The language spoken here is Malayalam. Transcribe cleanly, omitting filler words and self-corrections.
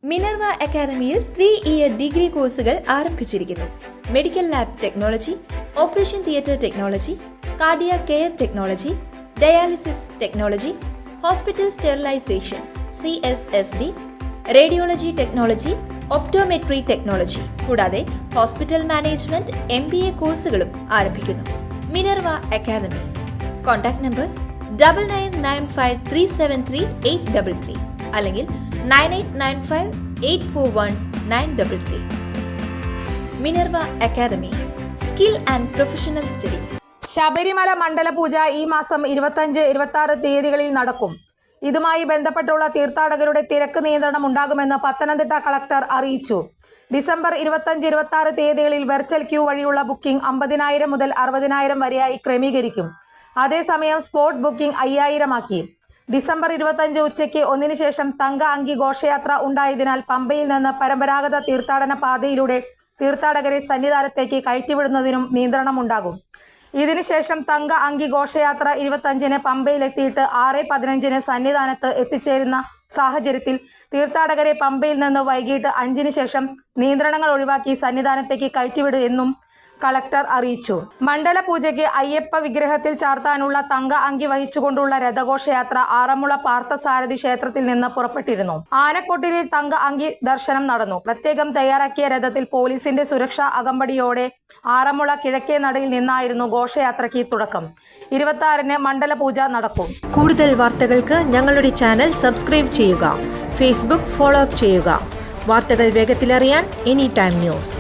മിനർവ അക്കാദമിയിൽ 3-ഇയർ ഡിഗ്രി കോഴ്സുകൾ ആരംഭിച്ചിരിക്കുന്നു. Medical lab technology, operation theatre technology, cardiac care technology, dialysis technology, hospital sterilisation CSSD, radiology technology, optometry technology കൂടാതെ ഹോസ്പിറ്റൽ മാനേജ്മെന്റ് MBA കോഴ്സുകളും ആരംഭിക്കുന്നു. Minerva academy. കോൺടാക്ട് നമ്പർ 9995373833 അല്ലെങ്കിൽ 9895841933. Minerva academy, skill and professional studies. Sabarimala Mandala Pooja ഈ മാസം 25-26 തീയതികളിൽ നടക്കും. ഇതുമായി ബന്ധപ്പെട്ടുള്ള തീർത്ഥാടകരുടെ തിരക്ക് നിയന്ത്രണം ഉണ്ടാകുമെന്ന് പത്തനംതിട്ട കളക്ടർ അറിയിച്ചു. ഡിസംബർ 25-26 തീയതികളിൽ വെർച്വൽ ക്യൂ വഴിയുള്ള ബുക്കിംഗ് 50,000 മുതൽ 60,000 വരെയായി ക്രമീകരിക്കും. അതേസമയം സ്പോട്ട് ബുക്കിംഗ് 5,000 ആക്കി. ഡിസംബർ 25 ഉച്ചയ്ക്ക് 1-ന് ശേഷം തങ്ക അങ്കി ഘോഷയാത്ര ഉണ്ടായതിനാൽ പമ്പയിൽ നിന്ന് പരമ്പരാഗത തീർത്ഥാടന പാതയിലൂടെ തീർത്ഥാടകരെ സന്നിധാനത്തേക്ക് കയറ്റിവിടുന്നതിനും നിയന്ത്രണമുണ്ടാകും. ഇതിനുശേഷം തങ്ക അങ്കി ഘോഷയാത്ര 25-ന് പമ്പയിലെത്തിയിട്ട് 6:15-ന് സന്നിധാനത്ത് എത്തിച്ചേരുന്ന സാഹചര്യത്തിൽ തീർത്ഥാടകരെ പമ്പയിൽ നിന്ന് വൈകിട്ട് 5-ന് ശേഷം നിയന്ത്രണങ്ങൾ ഒഴിവാക്കി സന്നിധാനത്തേക്ക് കയറ്റിവിടും എന്നും കളക്ടർ അറിയിച്ചു. മണ്ഡല പൂജയ്ക്ക് അയ്യപ്പ വിഗ്രഹത്തിൽ ചാർത്താനുള്ള തങ്ക അങ്കി വഹിച്ചുകൊണ്ടുള്ള രഥഘോഷയാത്ര ആറന്മുള പാർത്ഥസാരഥി ക്ഷേത്രത്തിൽ നിന്ന് പുറപ്പെട്ടിരുന്നു. ആനക്കൊട്ടിലിൽ തങ്ക അങ്കി ദർശനം നടന്നു. പ്രത്യേകം തയ്യാറാക്കിയ രഥത്തിൽ പോലീസിന്റെ സുരക്ഷാ അകമ്പടിയോടെ ആറന്മുള കിഴക്കേ നടയിൽ നിന്നായിരുന്നു ഘോഷയാത്രയ്ക്ക് തുടക്കം. 26-ന് മണ്ഡല പൂജ നടക്കും. കൂടുതൽ വാർത്തകൾക്ക് ഞങ്ങളുടെ ചാനൽ സബ്സ്ക്രൈബ് ചെയ്യുക. ഫേസ്ബുക്ക് ഫോളോ അപ്പ് ചെയ്യുക. വാർത്തകൾ വേഗത്തിലറിയാൻ എനി ടൈം ന്യൂസ്.